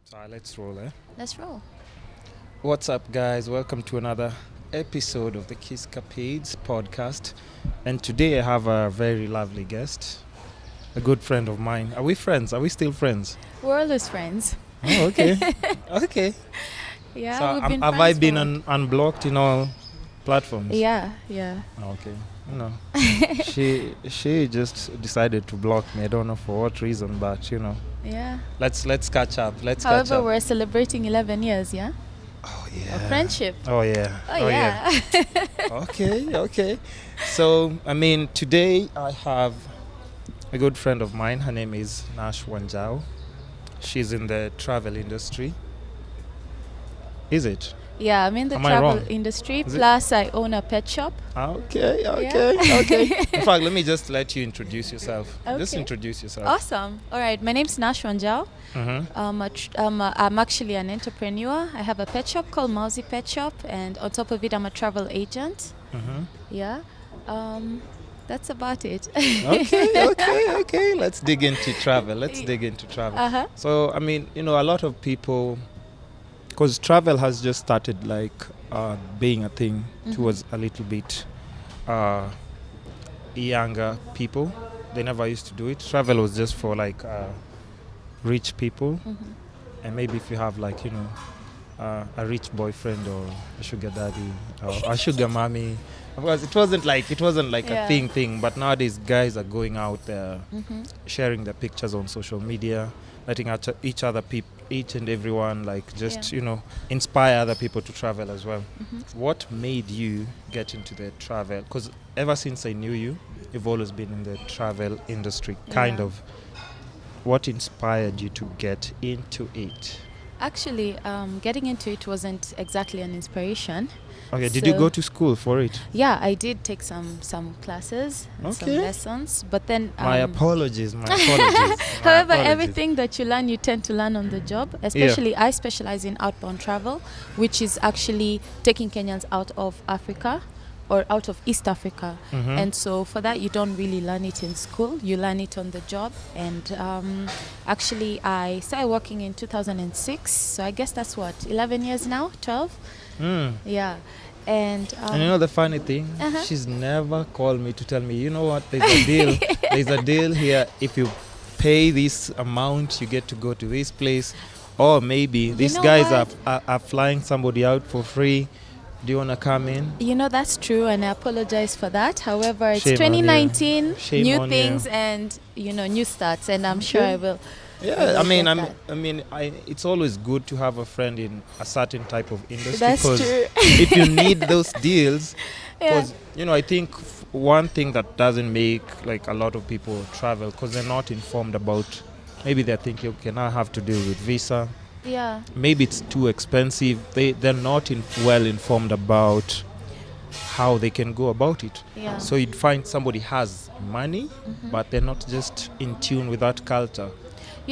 So let's roll, eh? Let's roll. What's up, guys? Welcome to another episode of the Kisscapades podcast. And today I have a very lovely guest, a good friend of mine. Are we friends? Are we still friends? We're always friends. Oh, okay. Okay. Yeah, So we've been have I friends been for- unblocked in all platforms? Yeah. Oh, okay. No. she just decided to block me. I don't know for what reason, but Yeah. let's catch up. Let's catch However, up. we're celebrating 11 years, yeah? Oh yeah. Of friendship. Oh yeah. Oh, yeah. Okay. So, today I have a good friend of mine. Her name is Nash Wanjau. She's in the travel industry. Is it? Yeah, I'm in the Am I travel wrong? industry. Is it? Plus, I own a pet shop. Okay. Yeah. In fact, let me just let you introduce yourself. Just Okay. introduce yourself. Awesome. All right, my name's Nash Wanjau. Mm-hmm. I'm actually an entrepreneur. I have a pet shop called Mawzy Pet Shop, and on top of it, I'm a travel agent. Mm-hmm. Yeah. That's about it. Okay. Let's dig into travel. Uh-huh. So, a lot of people, because travel has just started being a thing towards a little bit younger people. They never used to do it. Travel was just for rich people, and maybe if you have a rich boyfriend or a sugar daddy or a sugar mommy. Of course, it wasn't like Yeah. a thing. But nowadays, guys are going out there, sharing their pictures on social media, letting each and everyone inspire other people to travel as well. What made you get into the travel? Because ever since I knew you, you've always been in the travel industry, kind Yeah. of. What inspired you to get into it? Actually, getting into it wasn't exactly an inspiration. Okay, did you So- go to school for it? Yeah, I did take some classes, and some Okay. lessons, but then My apologies. My however, apologies. everything that you learn, you tend to learn on the job. Especially, I specialize in outbound travel, which is actually taking Kenyans out of Africa or out of East Africa. Mhm. And so for that, you don't really learn it in school. You learn it on the job. And actually, I started working in 2006. So I guess that's what, 11 years now? 12? Mm. Yeah. And And you know the funny thing? Uh-huh. She's never called me to tell me, you know what, there's a deal. There's a deal here. If you pay this amount, you get to go to this place. Or maybe these know guys what? are flying somebody out for free. Do you want to come in? that's true, and I apologize for that. However, it's Shame on you. 2019, Shame new on things you. and new starts, and I'm sure Okay. I will. Yeah, Get it's always good to have a friend in a certain type of industry. That's because true. if you need those deals, Yeah. because I think one thing that doesn't make a lot of people travel, because they're not informed about, maybe they're thinking, okay, now I have to deal with visa, Yeah. maybe it's too expensive. They're not well informed about how they can go about it. Yeah. So you'd find somebody has money, but they're not just in tune with that culture.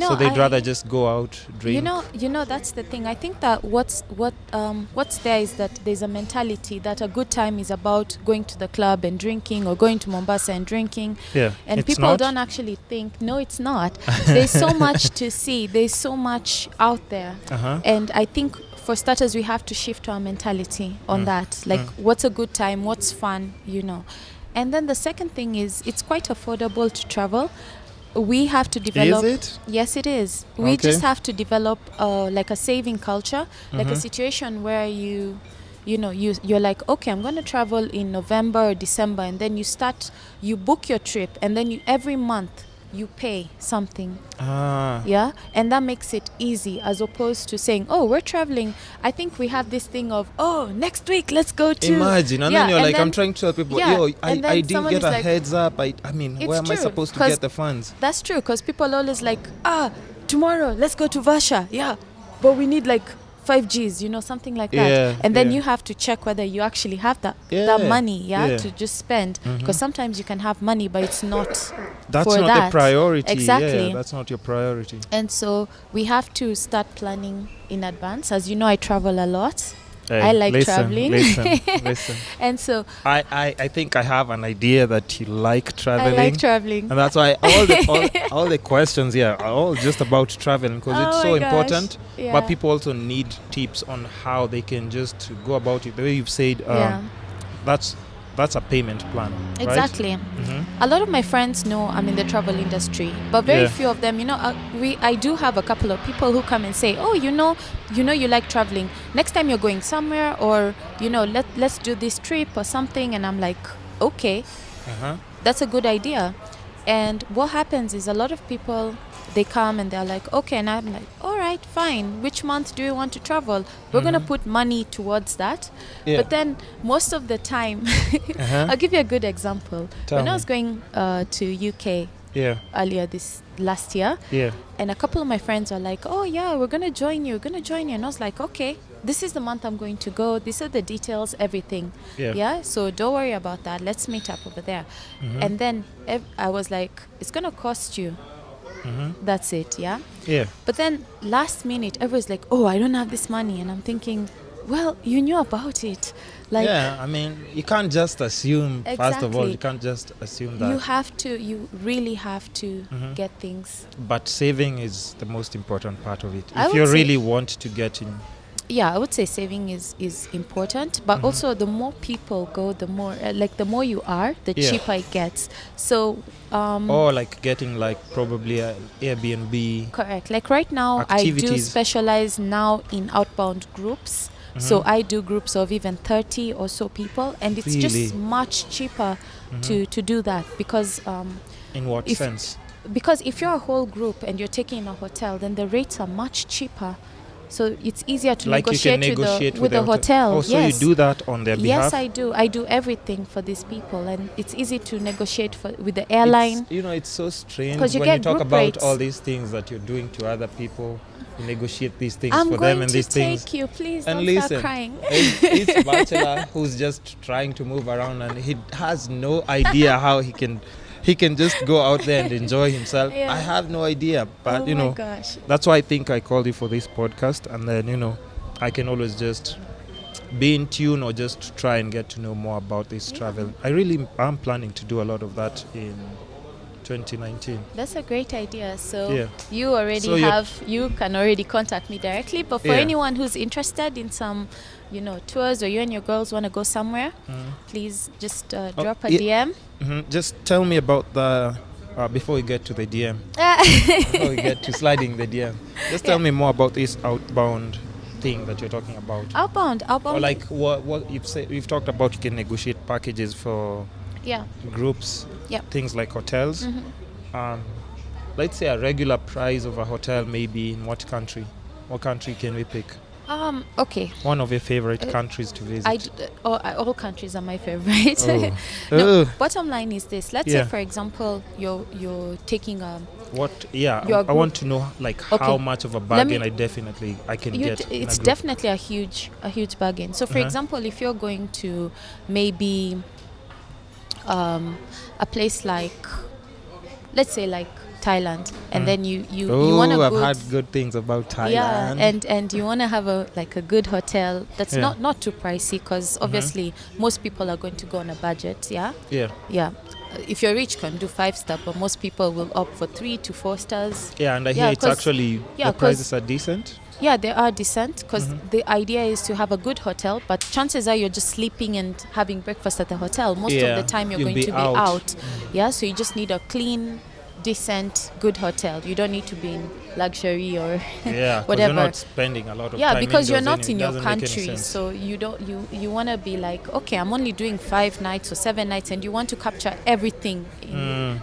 So they'd rather just go out, drink. That's the thing. I think that what's there is that there's a mentality that a good time is about going to the club and drinking, or going to Mombasa and drinking. Yeah, And it's people not. don't actually think, no, it's not. There's so much to see. There's so much out there. Uh-huh. And I think for starters, we have to shift our mentality on that. What's a good time? What's fun? And then the second thing is, it's quite affordable to travel. We have to develop. Is it? Yes, it is. We Okay. just have to develop a saving culture, like a situation where you're like, okay, I'm going to travel in November or December, and then you book your trip, and then every month you pay something. Ah. Yeah, and that makes it easy, as opposed to saying, oh, we're traveling. I think we have this thing of, oh, next week let's go to. Imagine, and Yeah, then you're and like, then- I'm trying to tell people, yeah, yo, and then I didn't someone get is a like- heads up. Where am I true, supposed to 'cause get the funds? That's true, because people always like, tomorrow let's go to Vasha. Yeah, but we need 5Gs, something like that. Yeah, And then yeah. you have to check whether you actually have that Yeah, money, yeah. to just spend. Because sometimes you can have money, but it's not That's for not that. the priority. Exactly. Yeah, that's not your priority. And so we have to start planning in advance. As you know, I travel a lot. I like listen, traveling. Listen. And so I think I have an idea that you like I traveling. like traveling. And that's why all the questions here are all just about traveling, because it's Oh so my gosh. important. Yeah. But people also need tips on how they can just go about it. The way you've said, Yeah. that's a payment plan. Right? Exactly. Mm-hmm. A lot of my friends know I'm in the travel industry, but very Yeah. few of them, I do have a couple of people who come and say, oh, you like traveling. Next time you're going somewhere, or let's do this trip or something. And I'm like, okay, Uh-huh. that's a good idea. And what happens is a lot of people, they come and they're like, okay, and I'm like, all right, fine. Which month do you want to travel? We're gonna put money towards that. Yeah. But then most of the time, Uh-huh. I'll give you a good example. Tell When I me. was going to UK Yeah. earlier this last year, Yeah. and a couple of my friends were like, oh yeah, we're gonna join you. And I was like, okay, this is the month I'm going to go. These are the details, everything. Yeah. So don't worry about that. Let's meet up over there. Mhm. And then I was like, it's gonna cost you. Mm-hmm. That's it. Yeah. Yeah. But then last minute, everyone's like, oh, I don't have this money. And I'm thinking, well, you knew about it. Like, yeah, I mean, you can't just assume. First of all, Exactly. you can't just assume that. you really have to Mhm. get things. But saving is the most important part of it. I If would you say- really want to get in. Yeah, I would say saving is important, but also the more people go, the more the more you are, the Yeah. cheaper it gets. So Or like getting like probably a Airbnb. correct. Like right now, I do Activities. specialize now in outbound groups. So I do groups of even 30 or so people, and it's Really? just much cheaper to do that because In what If- sense? if you're a whole group and you're taking a hotel, then the rates are much cheaper. So it's easier to Like you can negotiate negotiate with the hotel. Oh, so yes. you do that on their behalf? Yes, I do. I do everything for these people, and it's easy to negotiate with the airline. It's so strange 'Cause you when you get talk group about rates. all these things that you're doing to other people. You negotiate these things I'm for going them and to these take things. you. Please And don't listen, start crying. This bachelor who's just trying to move around and he has no idea how he can just go out there and enjoy himself. Yeah. I have no idea, but oh my gosh. that's why I think I called you for this podcast, and then I can always just be in tune or just try and get to know more about this travel. I'm planning to do a lot of that in 2019. That's a great idea. So Yeah. you already So you're- you can already contact me directly. But for Yeah. anyone who's interested in some, tours, or you and your girls want to go somewhere, please just drop a DM. Just tell me about the before we get to the DM. Before we get to sliding the DM, just tell me more about this outbound thing that you're talking about. Outbound. Or like what you've said. You've talked about you can negotiate packages for Yeah. groups. Yeah. Things like hotels. Let's say a regular price of a hotel maybe in what country? What country can we pick? Okay. One of your favorite countries to visit. All countries are my favorite. Oh. No, Ugh. bottom line is this. Let's Yeah. say, for example, you're taking What? Yeah, Your I want group- to know like Okay. how much of a me- bargain I can get. in a it's group. definitely a huge bargain. So, for Uh-huh. example, if you're going to maybe a place like, let's say, like Thailand, and then you want Oh, to I've go. heard good things about Thailand. Yeah, and you want to have a good hotel that's Yeah. not too pricey, because obviously most people are going to go on a budget. Yeah. Yeah, If you're rich, can do 5-star, but most people will opt for 3 to 4 stars. yeah, and I Yeah, hear it's 'cause- actually yeah, the 'cause- prices are decent. Yeah, they are decent, because the idea is to have a good hotel, but chances are you're just sleeping and having breakfast at the hotel. Most of Yeah, the time you're you'll going be to be out. out. Yeah, so you just need a clean, decent, good hotel. You don't need to be in luxury or Yeah, 'cause whatever. you're not spending a lot of yeah, time because you're indoors not anyway. in It your doesn't make any country, sense. so you want to be like, okay, I'm only doing 5 nights or 7 nights, and you want to capture everything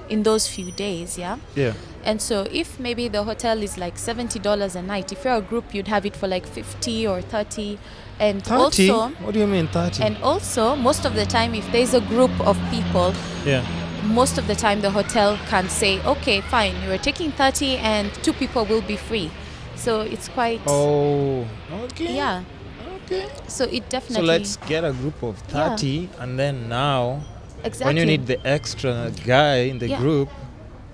in those few days. Yeah. Yeah. And so if maybe the hotel is like $70 a night, if you're a group, you'd have it for like 50 or 30. And 30? also, What do you mean 30? and also, most of the time, if there's a group of people, yeah. most of the time the hotel can say, okay, fine, you're taking 30 and 2 people will be free. So it's quite, Oh, okay. yeah. Okay. So it So definitely, let's get a group of 30, and then now, exactly. when you need the extra guy in the Yeah. group,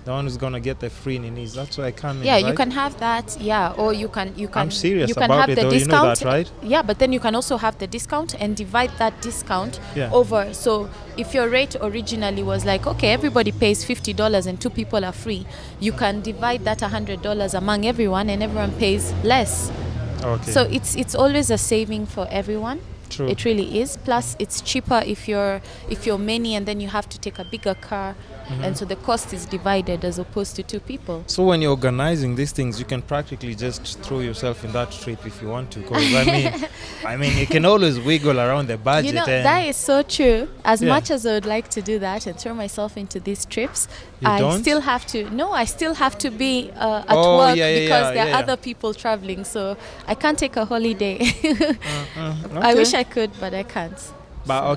The one who's gonna get the free ninis. That's why I come Yeah, in, you right? can have that. Yeah, or you can I'm serious you can about have it the though. discount. You know that, right? Yeah, but then you can also have the discount and divide that discount Yeah. over. So if your rate originally was like, okay, everybody pays $50 and 2 people are free, you can divide that $100 among everyone and everyone pays less. Okay. So it's always a saving for everyone. True. It really is. Plus, it's cheaper if you're many, and then you have to take a bigger car, and so the cost is divided as opposed to 2 people. So when you're organizing these things, you can practically just throw yourself in that trip if you want to. Because I mean, you can always wiggle around the budget. You know, and that is so true. As Yeah. much as I would like to do that and throw myself into these trips, You I don't? still have to. No, I still have to be at Oh, work yeah, yeah, because yeah, there yeah. are other people traveling. So I can't take a holiday. I Okay. wish I could, but I can't. But okay.